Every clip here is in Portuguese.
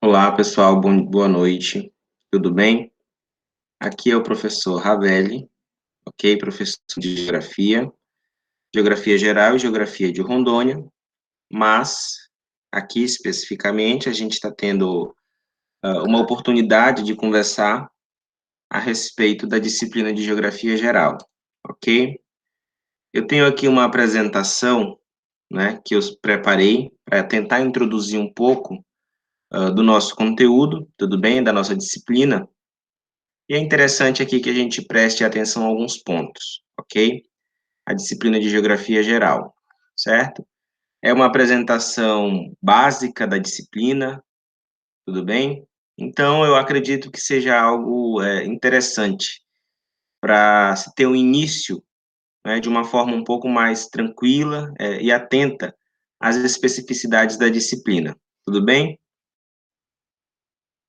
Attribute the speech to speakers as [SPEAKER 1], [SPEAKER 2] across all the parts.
[SPEAKER 1] Olá, pessoal, boa noite, tudo bem? Aqui é o professor Ravelli, ok? Professor de Geografia Geral e Geografia de Rondônia, mas aqui especificamente a gente está tendo uma oportunidade de conversar a respeito da disciplina de Geografia Geral, ok? Eu tenho aqui uma apresentação, né, que eu preparei para tentar introduzir um pouco do nosso conteúdo, tudo bem? Da nossa disciplina. E é interessante aqui que a gente preste atenção a alguns pontos, ok? A disciplina de Geografia Geral, certo? É uma apresentação básica da disciplina, tudo bem? Então, eu acredito que seja algo interessante para se ter um início, né, de uma forma um pouco mais tranquila e atenta às especificidades da disciplina, tudo bem?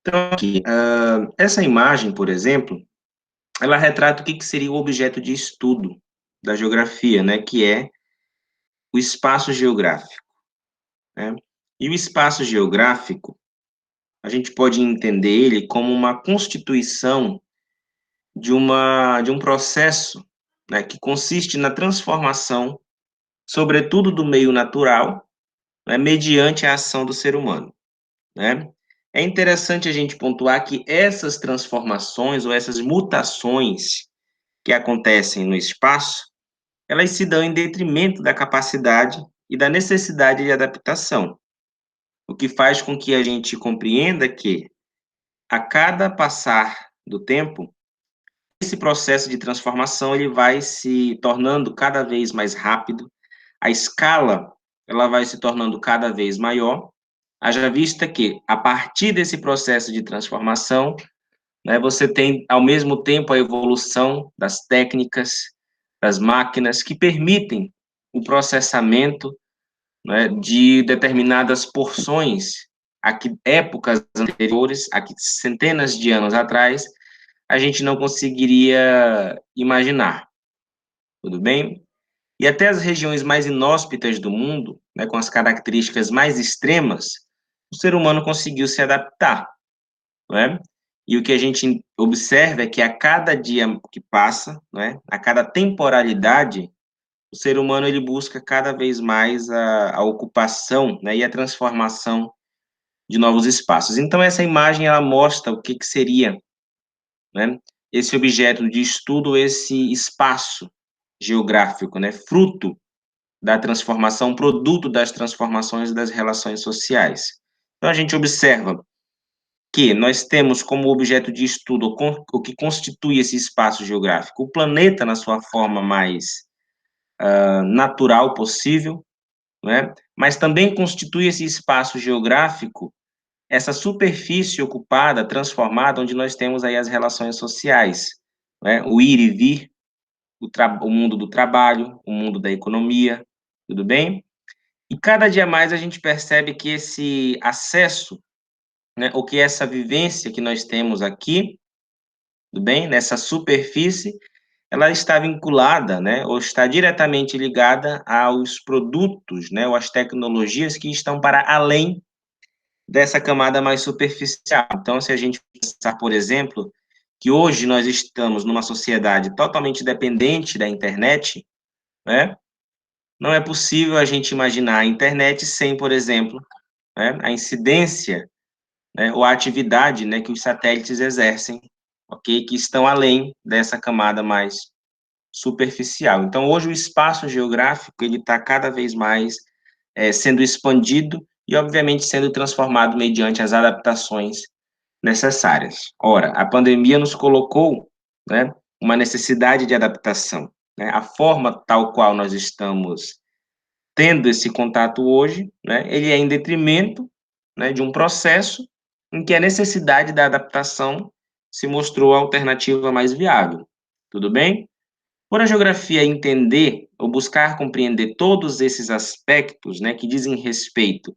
[SPEAKER 1] Então, aqui, essa imagem, por exemplo, ela retrata o que seria o objeto de estudo da geografia, né, que é o espaço geográfico, né? E o espaço geográfico, a gente pode entender ele como uma constituição de um processo, né, que consiste na transformação, sobretudo do meio natural, né, mediante a ação do ser humano, né? É interessante a gente pontuar que essas transformações ou essas mutações que acontecem no espaço, elas se dão em detrimento da capacidade e da necessidade de adaptação, o que faz com que a gente compreenda que, a cada passar do tempo, esse processo de transformação ele vai se tornando cada vez mais rápido, a escala ela vai se tornando cada vez maior, haja vista que, a partir desse processo de transformação, né, você tem, ao mesmo tempo, a evolução das técnicas, das máquinas, que permitem o processamento, né, de determinadas porções, a que épocas anteriores, a que centenas de anos atrás, a gente não conseguiria imaginar, tudo bem? E até as regiões mais inóspitas do mundo, né, com as características mais extremas, o ser humano conseguiu se adaptar, não é? E o que a gente observa é que a cada dia que passa, né, a cada temporalidade, o ser humano ele busca cada vez mais a ocupação, né, e a transformação de novos espaços. Então essa imagem ela mostra o que seria, né, esse objeto de estudo, esse espaço geográfico, né, fruto da transformação, produto das transformações das relações sociais. Então a gente observa que nós temos como objeto de estudo o que constitui esse espaço geográfico, o planeta na sua forma mais natural possível, né? Mas também constitui esse espaço geográfico, essa superfície ocupada, transformada, onde nós temos aí as relações sociais, né? O ir e vir, o mundo do trabalho, o mundo da economia, tudo bem? E cada dia mais a gente percebe que esse acesso, né, ou que essa vivência que nós temos aqui, tudo bem? Nessa superfície, ela está vinculada, né, ou está diretamente ligada aos produtos, né, ou às tecnologias que estão para além dessa camada mais superficial. Então, se a gente pensar, por exemplo, que hoje nós estamos numa sociedade totalmente dependente da internet, né, não é possível a gente imaginar a internet sem, por exemplo, né, a incidência, né, ou a atividade, né, que os satélites exercem, ok, que estão além dessa camada mais superficial. Então, hoje o espaço geográfico ele está cada vez mais sendo expandido e, obviamente, sendo transformado mediante as adaptações necessárias. Ora, a pandemia nos colocou, né, uma necessidade de adaptação, né? A forma tal qual nós estamos tendo esse contato hoje, né, ele é em detrimento, né, de um processo em que a necessidade da adaptação se mostrou a alternativa mais viável. Tudo bem? Por a geografia entender ou buscar compreender todos esses aspectos, né, que dizem respeito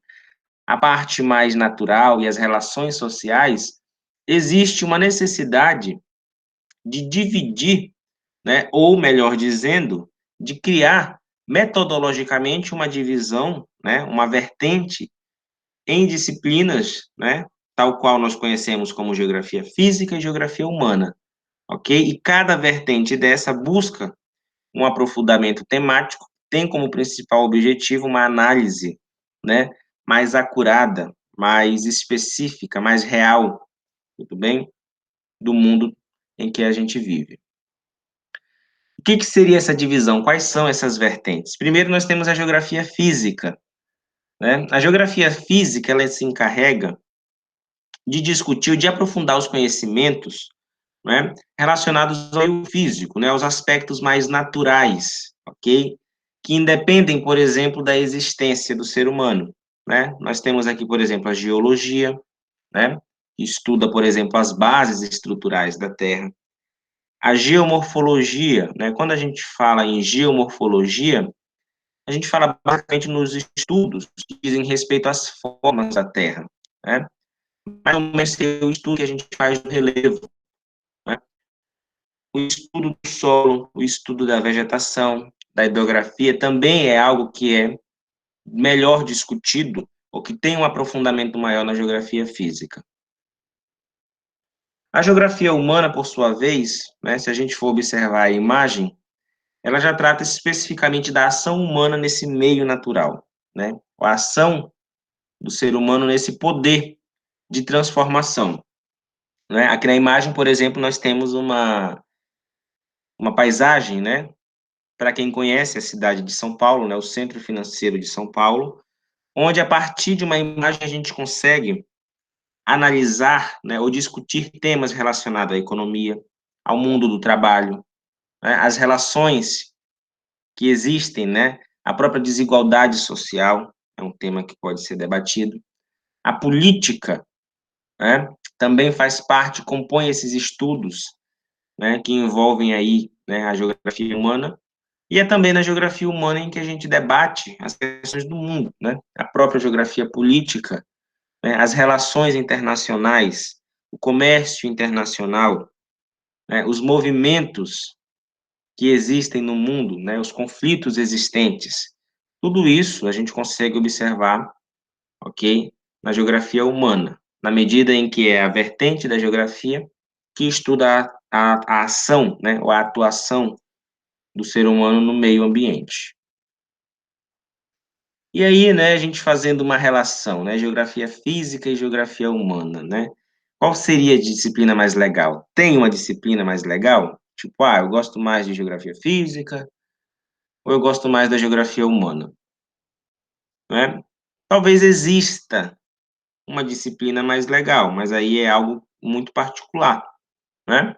[SPEAKER 1] à parte mais natural e às relações sociais, existe uma necessidade de dividir, né, ou melhor dizendo, de criar metodologicamente uma divisão, né, uma vertente em disciplinas, né, tal qual nós conhecemos como geografia física e geografia humana, ok? E cada vertente dessa busca um aprofundamento temático, tem como principal objetivo uma análise, né, mais acurada, mais específica, mais real, tudo bem? Do mundo em que a gente vive. O que seria essa divisão? Quais são essas vertentes? Primeiro, nós temos a geografia física, né? A geografia física, ela se encarrega de discutir, de aprofundar os conhecimentos, né, relacionados ao meio físico, né, aos aspectos mais naturais, ok? Que independem, por exemplo, da existência do ser humano, né? Nós temos aqui, por exemplo, a geologia, né, que estuda, por exemplo, as bases estruturais da Terra. A geomorfologia, né, quando a gente fala em geomorfologia, a gente fala basicamente nos estudos que dizem respeito às formas da Terra, né? Mais ou menos é o estudo que a gente faz do relevo, né? O estudo do solo, o estudo da vegetação, da hidrografia, também é algo que é melhor discutido, ou que tem um aprofundamento maior na geografia física. A geografia humana, por sua vez, né, se a gente for observar a imagem, ela já trata especificamente da ação humana nesse meio natural, né? A ação do ser humano nesse poder de transformação, né? Aqui na imagem, por exemplo, nós temos uma paisagem, né? Para quem conhece a cidade de São Paulo, né, o centro financeiro de São Paulo, onde a partir de uma imagem a gente consegue analisar, né, ou discutir temas relacionados à economia, ao mundo do trabalho, né, as relações que existem, né, a própria desigualdade social é um tema que pode ser debatido, a política, né, também faz parte, compõe esses estudos, né, que envolvem aí, né, a geografia humana. E é também na geografia humana em que a gente debate as questões do mundo, né? A própria geografia política, né? As relações internacionais, o comércio internacional, né? Os movimentos que existem no mundo, né? Os conflitos existentes. Tudo isso a gente consegue observar, ok? Na geografia humana, na medida em que é a vertente da geografia que estuda a ação, né? Ou a atuação do ser humano no meio ambiente. E aí, né, a gente fazendo uma relação, né, geografia física e geografia humana, né? Qual seria a disciplina mais legal? Tem uma disciplina mais legal? Tipo, eu gosto mais de geografia física ou eu gosto mais da geografia humana, né? Talvez exista uma disciplina mais legal, mas aí é algo muito particular, né?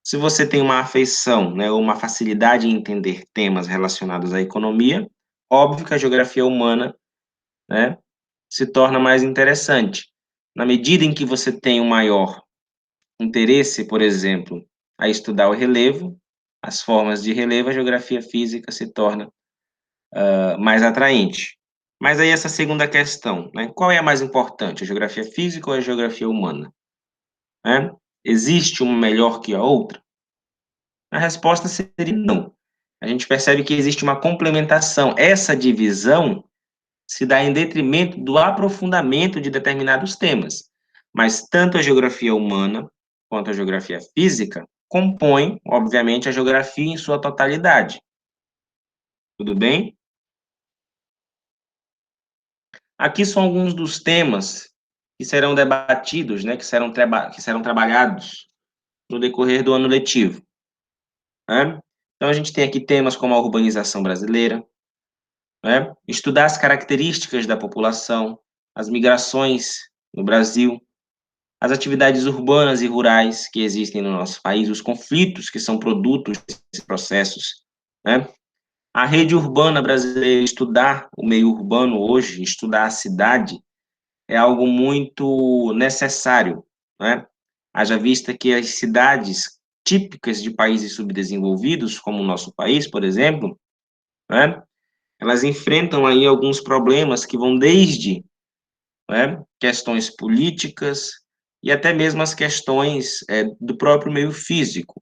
[SPEAKER 1] Se você tem uma afeição, né, ou uma facilidade em entender temas relacionados à economia, óbvio que a geografia humana, né, se torna mais interessante. Na medida em que você tem um maior interesse, por exemplo, a estudar o relevo, as formas de relevo, a geografia física se torna mais atraente. Mas aí essa segunda questão, né? Qual é a mais importante, a geografia física ou a geografia humana? Né? Existe uma melhor que a outra? A resposta seria não. A gente percebe que existe uma complementação. Essa divisão se dá em detrimento do aprofundamento de determinados temas. Mas tanto a geografia humana quanto a geografia física compõem, obviamente, a geografia em sua totalidade. Tudo bem? Aqui são alguns dos temas que serão debatidos, né, que serão trabalhados no decorrer do ano letivo, né? Então, a gente tem aqui temas como a urbanização brasileira, né? Estudar as características da população, as migrações no Brasil, as atividades urbanas e rurais que existem no nosso país, os conflitos que são produtos desses processos, né? A rede urbana brasileira, estudar o meio urbano hoje, estudar a cidade, é algo muito necessário, né? Haja vista que as cidades típicas de países subdesenvolvidos, como o nosso país, por exemplo, né? Elas enfrentam aí alguns problemas que vão desde, né, questões políticas e até mesmo as questões do próprio meio físico.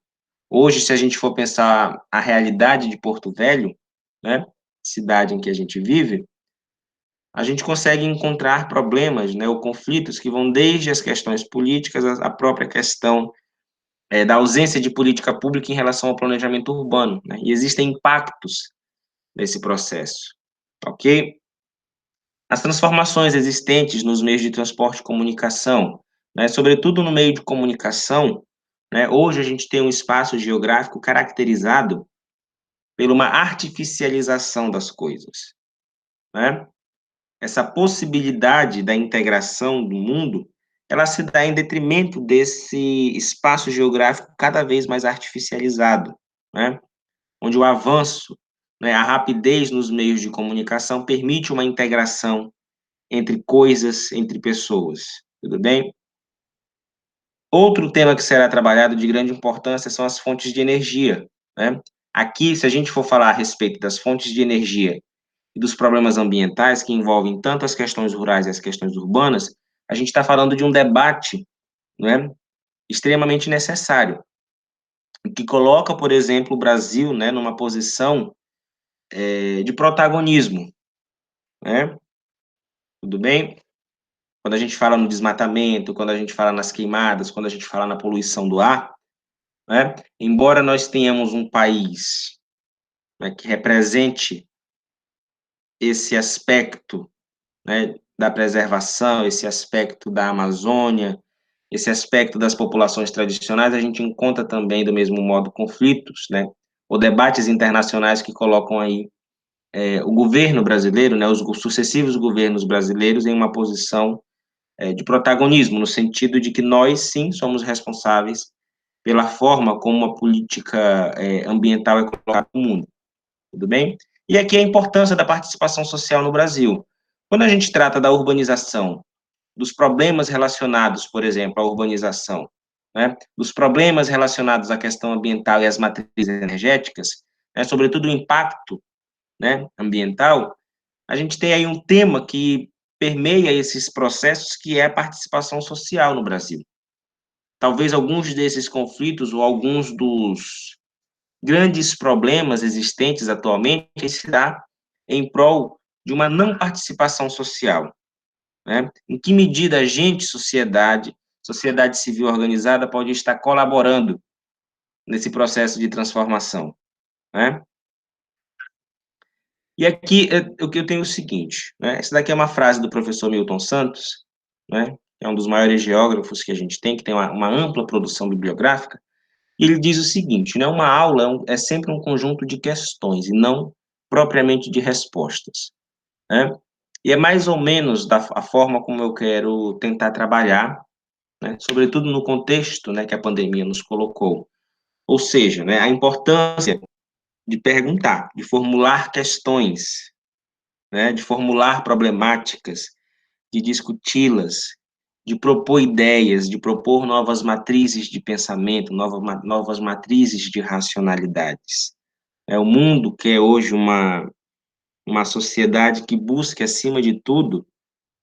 [SPEAKER 1] Hoje, se a gente for pensar a realidade de Porto Velho, né, cidade em que a gente vive, a gente consegue encontrar problemas, né, ou conflitos que vão desde as questões políticas à própria questão da ausência de política pública em relação ao planejamento urbano, né, e existem impactos nesse processo, ok? As transformações existentes nos meios de transporte e comunicação, né, sobretudo no meio de comunicação, né, hoje a gente tem um espaço geográfico caracterizado por uma artificialização das coisas, né? Essa possibilidade da integração do mundo, ela se dá em detrimento desse espaço geográfico cada vez mais artificializado, né? Onde o avanço, né, a rapidez nos meios de comunicação permite uma integração entre coisas, entre pessoas, tudo bem? Outro tema que será trabalhado de grande importância são as fontes de energia, né? Aqui, se a gente for falar a respeito das fontes de energia e dos problemas ambientais que envolvem tanto as questões rurais e as questões urbanas, a gente está falando de um debate, né, extremamente necessário, que coloca, por exemplo, o Brasil, né, numa posição de protagonismo, né? Tudo bem? Quando a gente fala no desmatamento, quando a gente fala nas queimadas, quando a gente fala na poluição do ar, né? Embora nós tenhamos um país, né, que represente esse aspecto, né, da preservação, esse aspecto da Amazônia, esse aspecto das populações tradicionais, a gente encontra também, do mesmo modo, conflitos, né, ou debates internacionais que colocam aí o governo brasileiro, né, os sucessivos governos brasileiros em uma posição de protagonismo, no sentido de que nós, sim, somos responsáveis pela forma como a política ambiental é colocada no mundo, tudo bem? E aqui a importância da participação social no Brasil. Quando a gente trata da urbanização, dos problemas relacionados, por exemplo, à urbanização, né, dos problemas relacionados à questão ambiental e às matrizes energéticas, né, sobretudo o impacto, né, ambiental, a gente tem aí um tema que permeia esses processos, que é a participação social no Brasil. Talvez alguns desses conflitos ou alguns dos grandes problemas existentes atualmente se dá em prol de uma não participação social, né? Em que medida a gente, sociedade civil organizada, pode estar colaborando nesse processo de transformação, né? E aqui o que eu tenho é o seguinte, né? Essa daqui é uma frase do professor Milton Santos, né? Que é um dos maiores geógrafos que a gente tem, que tem uma ampla produção bibliográfica. E ele diz o seguinte, né? Uma aula é sempre um conjunto de questões e não propriamente de respostas, né? E é mais ou menos a forma como eu quero tentar trabalhar, né, sobretudo no contexto, né, que a pandemia nos colocou. Ou seja, né, a importância de perguntar, de formular questões, né, de formular problemáticas, de discuti-las, de propor ideias, de propor novas matrizes de pensamento, novas matrizes de racionalidades. O mundo quer hoje uma sociedade que busque, acima de tudo,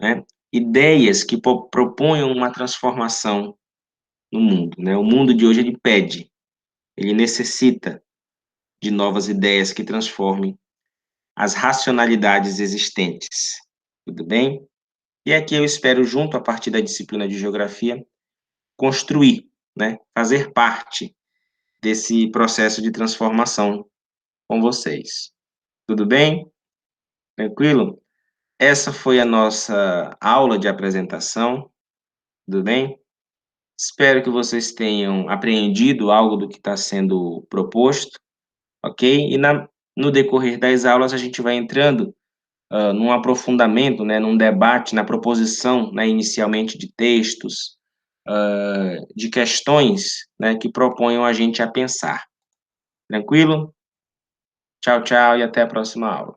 [SPEAKER 1] né, ideias que proponham uma transformação no mundo, né? O mundo de hoje ele pede, ele necessita de novas ideias que transformem as racionalidades existentes. Tudo bem? E aqui eu espero, junto a partir da disciplina de geografia, construir, né? Fazer parte desse processo de transformação com vocês. Tudo bem? Tranquilo? Essa foi a nossa aula de apresentação. Tudo bem? Espero que vocês tenham apreendido algo do que está sendo proposto, ok? E no decorrer das aulas a gente vai entrando num aprofundamento, né, num debate, na proposição, né, inicialmente de textos, de questões, né, que proponham a gente a pensar. Tranquilo? Tchau, tchau e até a próxima aula.